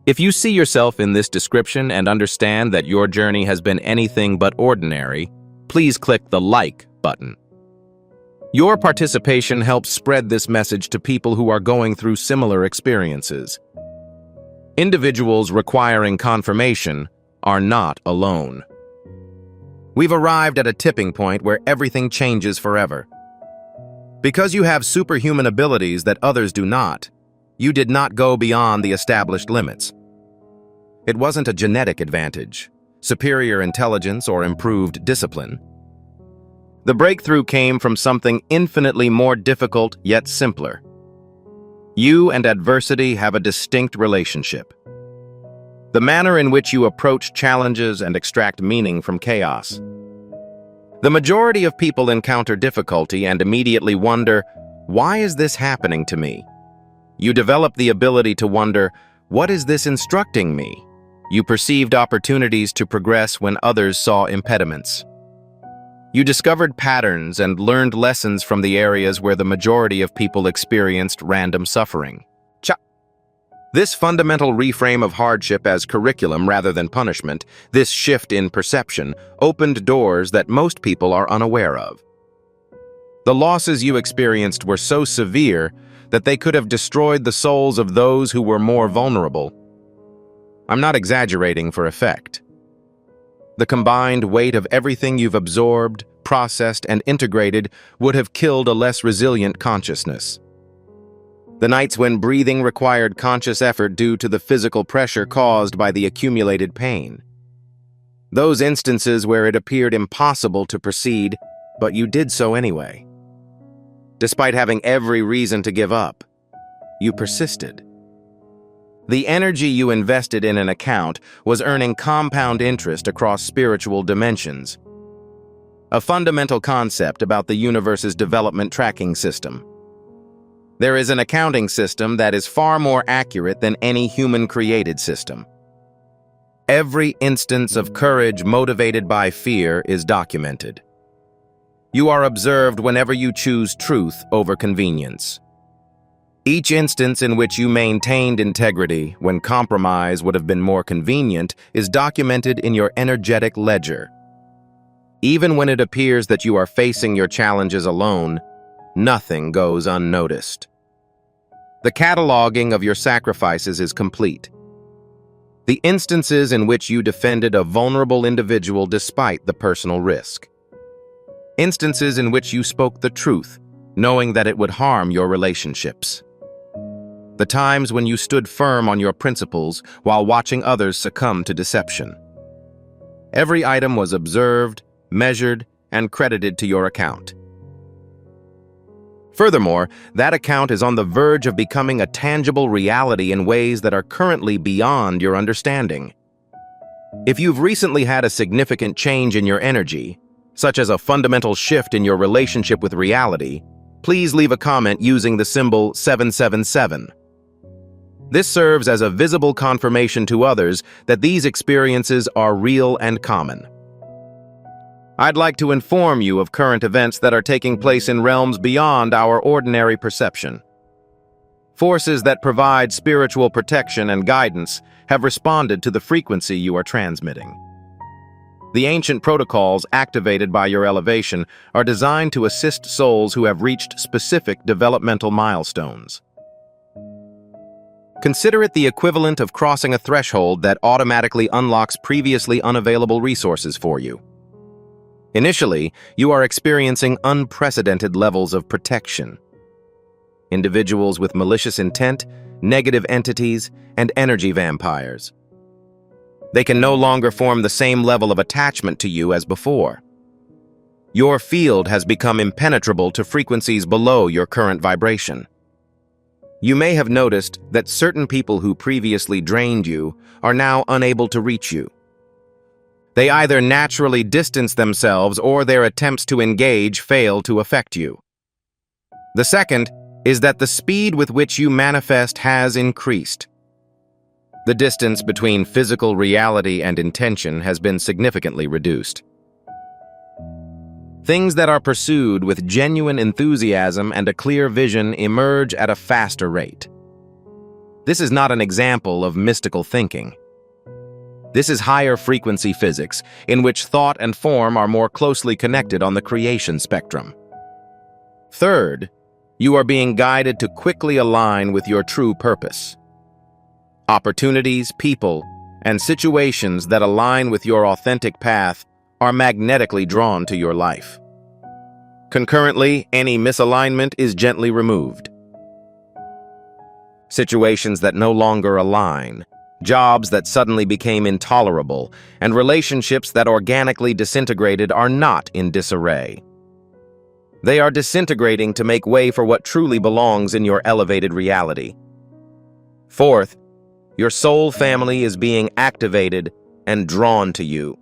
[SPEAKER 1] If you see yourself in this description and understand that your journey has been anything but ordinary, please click the like button. Your participation helps spread this message to people who are going through similar experiences. Individuals requiring confirmation are not alone. We've arrived at a tipping point where everything changes forever. Because you have superhuman abilities that others do not, you did not go beyond the established limits. It wasn't a genetic advantage, superior intelligence, or improved discipline. The breakthrough came from something infinitely more difficult yet simpler. You and adversity have a distinct relationship. The manner in which you approach challenges and extract meaning from chaos. The majority of people encounter difficulty and immediately wonder, why is this happening to me? You develop the ability to wonder, what is this instructing me? You perceived opportunities to progress when others saw impediments. You discovered patterns and learned lessons from the areas where the majority of people experienced random suffering. This fundamental reframe of hardship as curriculum rather than punishment, this shift in perception, opened doors that most people are unaware of. The losses you experienced were so severe that they could have destroyed the souls of those who were more vulnerable. I'm not exaggerating for effect. The combined weight of everything you've absorbed, processed, and integrated would have killed a less resilient consciousness. The nights when breathing required conscious effort due to the physical pressure caused by the accumulated pain. Those instances where it appeared impossible to proceed, but you did so anyway. Despite having every reason to give up, you persisted. The energy you invested in an account was earning compound interest across spiritual dimensions. A fundamental concept about the universe's development tracking system. There is an accounting system that is far more accurate than any human-created system. Every instance of courage motivated by fear is documented. You are observed whenever you choose truth over convenience. Each instance in which you maintained integrity when compromise would have been more convenient is documented in your energetic ledger. Even when it appears that you are facing your challenges alone, nothing goes unnoticed. The cataloging of your sacrifices is complete. The instances in which you defended a vulnerable individual despite the personal risk. Instances in which you spoke the truth, knowing that it would harm your relationships. The times when you stood firm on your principles while watching others succumb to deception. Every item was observed, measured, and credited to your account. Furthermore, that account is on the verge of becoming a tangible reality in ways that are currently beyond your understanding. If you've recently had a significant change in your energy, such as a fundamental shift in your relationship with reality, please leave a comment using the symbol 777. This serves as a visible confirmation to others that these experiences are real and common. I'd like to inform you of current events that are taking place in realms beyond our ordinary perception. Forces that provide spiritual protection and guidance have responded to the frequency you are transmitting. The ancient protocols activated by your elevation are designed to assist souls who have reached specific developmental milestones. Consider it the equivalent of crossing a threshold that automatically unlocks previously unavailable resources for you. Initially, you are experiencing unprecedented levels of protection. Individuals with malicious intent, negative entities, and energy vampires. They can no longer form the same level of attachment to you as before. Your field has become impenetrable to frequencies below your current vibration. You may have noticed that certain people who previously drained you are now unable to reach you. They either naturally distance themselves or their attempts to engage fail to affect you. The second is that the speed with which you manifest has increased. The distance between physical reality and intention has been significantly reduced. Things that are pursued with genuine enthusiasm and a clear vision emerge at a faster rate. This is not an example of mystical thinking. This is higher frequency physics, in which thought and form are more closely connected on the creation spectrum. Third, you are being guided to quickly align with your true purpose. Opportunities, people, and situations that align with your authentic path are magnetically drawn to your life. Concurrently, any misalignment is gently removed. Situations that no longer align, jobs that suddenly became intolerable, and relationships that organically disintegrated are not in disarray. They are disintegrating to make way for what truly belongs in your elevated reality. Fourth, your soul family is being activated and drawn to you.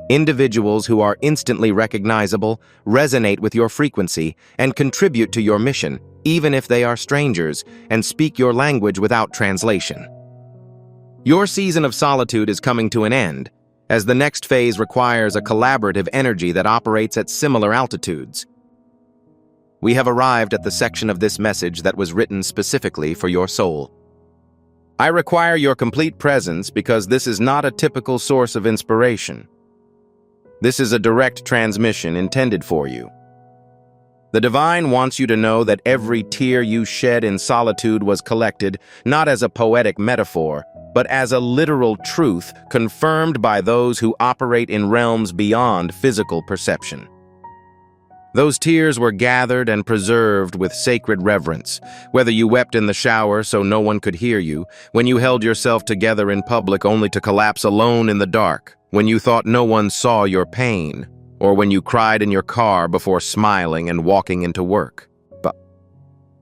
[SPEAKER 1] Individuals who are instantly recognizable resonate with your frequency and contribute to your mission, even if they are strangers and speak your language without translation. Your season of solitude is coming to an end, as the next phase requires a collaborative energy that operates at similar altitudes. We have arrived at the section of this message that was written specifically for your soul. I require your complete presence because this is not a typical source of inspiration. This is a direct transmission intended for you. The divine wants you to know that every tear you shed in solitude was collected, not as a poetic metaphor, but as a literal truth confirmed by those who operate in realms beyond physical perception. Those tears were gathered and preserved with sacred reverence, whether you wept in the shower so no one could hear you, when you held yourself together in public only to collapse alone in the dark, when you thought no one saw your pain, or when you cried in your car before smiling and walking into work. But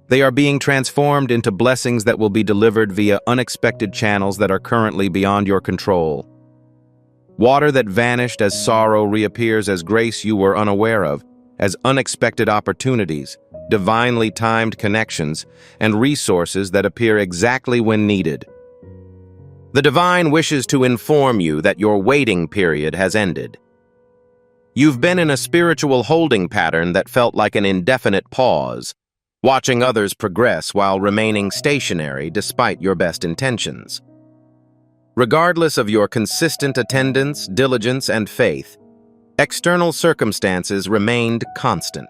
[SPEAKER 1] they are being transformed into blessings that will be delivered via unexpected channels that are currently beyond your control. Water that vanished as sorrow reappears as grace you were unaware of, as unexpected opportunities, divinely timed connections, and resources that appear exactly when needed. The divine wishes to inform you that your waiting period has ended. You've been in a spiritual holding pattern that felt like an indefinite pause, watching others progress while remaining stationary despite your best intentions. Regardless of your consistent attendance, diligence, and faith, external circumstances remained constant.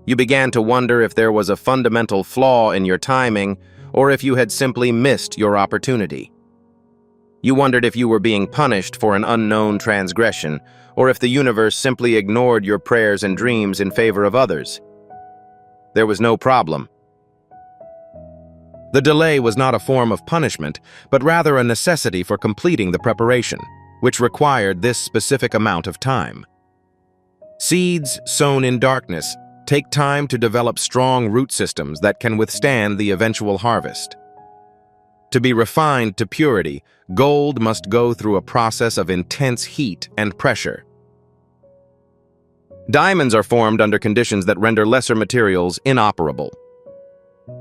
[SPEAKER 1] You began to wonder if there was a fundamental flaw in your timing or if you had simply missed your opportunity. You wondered if you were being punished for an unknown transgression or if the universe simply ignored your prayers and dreams in favor of others. There was no problem. The delay was not a form of punishment, but rather a necessity for completing the preparation, which required this specific amount of time. Seeds sown in darkness take time to develop strong root systems that can withstand the eventual harvest. To be refined to purity, gold must go through a process of intense heat and pressure. Diamonds are formed under conditions that render lesser materials inoperable.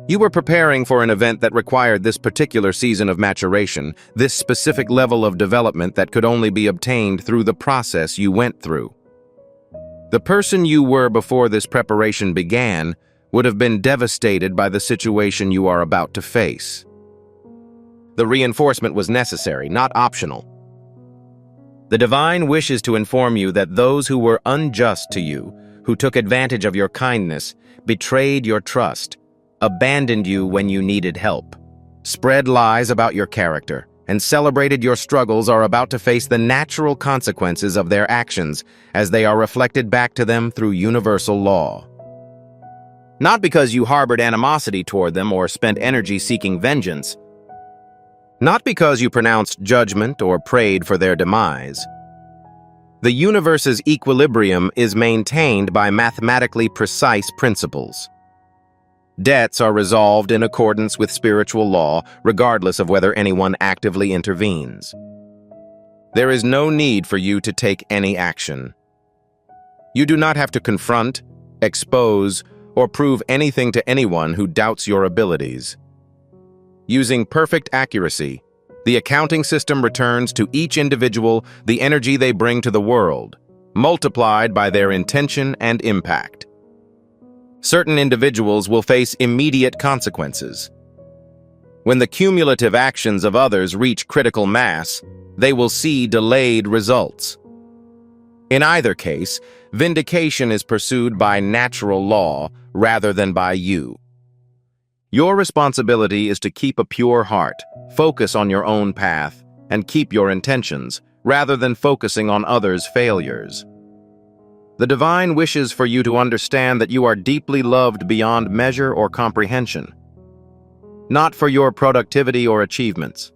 [SPEAKER 1] You were preparing for an event that required this particular season of maturation, this specific level of development that could only be obtained through the process you went through. The person you were before this preparation began would have been devastated by the situation you are about to face. The reinforcement was necessary, not optional. The divine wishes to inform you that those who were unjust to you, who took advantage of your kindness, betrayed your trust, abandoned you when you needed help, spread lies about your character, and celebrated your struggles are about to face the natural consequences of their actions as they are reflected back to them through universal law. Not because you harbored animosity toward them or spent energy seeking vengeance. Not because you pronounced judgment or prayed for their demise. The universe's equilibrium is maintained by mathematically precise principles. Debts are resolved in accordance with spiritual law, regardless of whether anyone actively intervenes. There is no need for you to take any action. You do not have to confront, expose, or prove anything to anyone who doubts your abilities. Using perfect accuracy, the accounting system returns to each individual the energy they bring to the world, multiplied by their intention and impact. Certain individuals will face immediate consequences. When the cumulative actions of others reach critical mass, they will see delayed results. In either case, vindication is pursued by natural law rather than by you. Your responsibility is to keep a pure heart, focus on your own path, and keep your intentions, rather than focusing on others' failures. The divine wishes for you to understand that you are deeply loved beyond measure or comprehension, not for your productivity or achievements.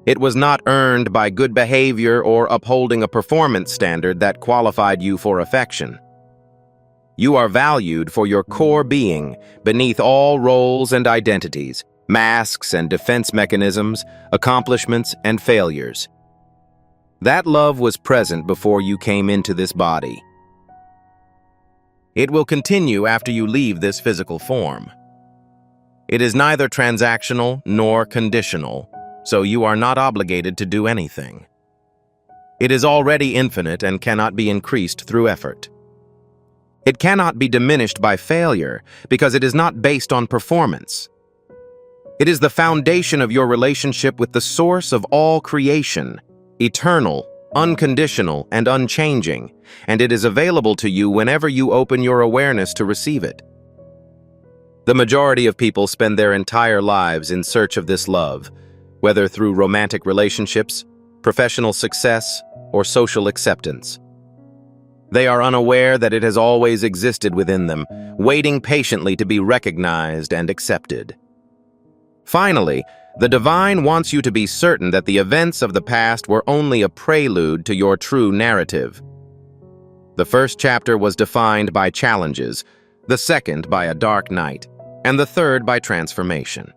[SPEAKER 1] It was not earned by good behavior or upholding a performance standard that qualified you for affection. You are valued for your core being beneath all roles and identities, masks and defense mechanisms, accomplishments and failures. That love was present before you came into this body. It will continue after you leave this physical form. It is neither transactional nor conditional, so you are not obligated to do anything. It is already infinite and cannot be increased through effort. It cannot be diminished by failure because it is not based on performance. It is the foundation of your relationship with the source of all creation, eternal, unconditional, and unchanging, and it is available to you whenever you open your awareness to receive it. The majority of people spend their entire lives in search of this love, whether through romantic relationships, professional success, or social acceptance. They are unaware that it has always existed within them, waiting patiently to be recognized and accepted. Finally, the divine wants you to be certain that the events of the past were only a prelude to your true narrative. The first chapter was defined by challenges, the second by a dark night, and the third by transformation.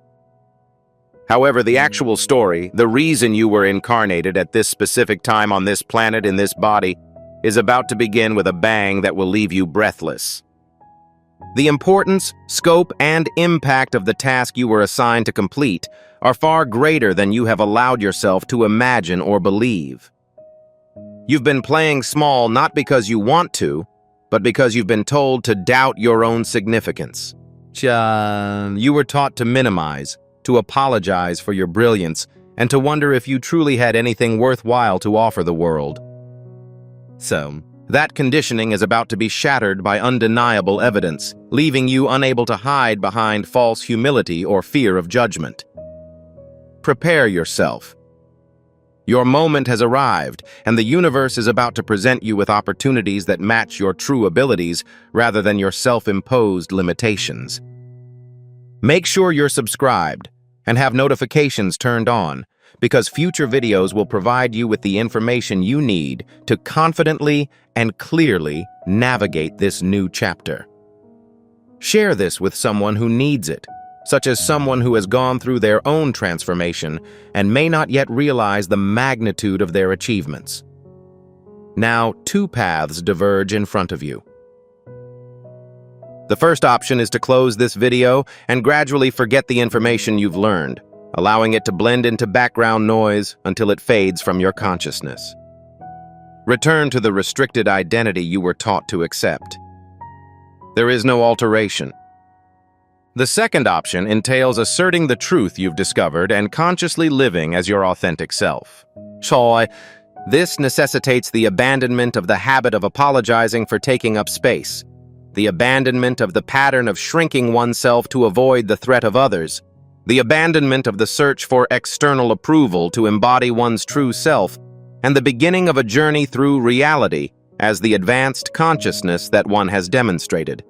[SPEAKER 1] However, the actual story, the reason you were incarnated at this specific time on this planet in this body, is about to begin with a bang that will leave you breathless. The importance, scope, and impact of the task you were assigned to complete are far greater than you have allowed yourself to imagine or believe. You've been playing small not because you want to, but because you've been told to doubt your own significance. You were taught to minimize, to apologize for your brilliance, and to wonder if you truly had anything worthwhile to offer the world. So, that conditioning is about to be shattered by undeniable evidence, leaving you unable to hide behind false humility or fear of judgment. Prepare yourself. Your moment has arrived, and the universe is about to present you with opportunities that match your true abilities rather than your self-imposed limitations. Make sure you're subscribed and have notifications turned on, because future videos will provide you with the information you need to confidently and clearly navigate this new chapter. Share this with someone who needs it, such as someone who has gone through their own transformation and may not yet realize the magnitude of their achievements. Now, two paths diverge in front of you. The first option is to close this video and gradually forget the information you've learned, allowing it to blend into background noise until it fades from your consciousness. Return to the restricted identity you were taught to accept. There is no alteration. The second option entails asserting the truth you've discovered and consciously living as your authentic self. This necessitates the abandonment of the habit of apologizing for taking up space, the abandonment of the pattern of shrinking oneself to avoid the threat of others, the abandonment of the search for external approval to embody one's true self, and the beginning of a journey through reality as the advanced consciousness that one has demonstrated.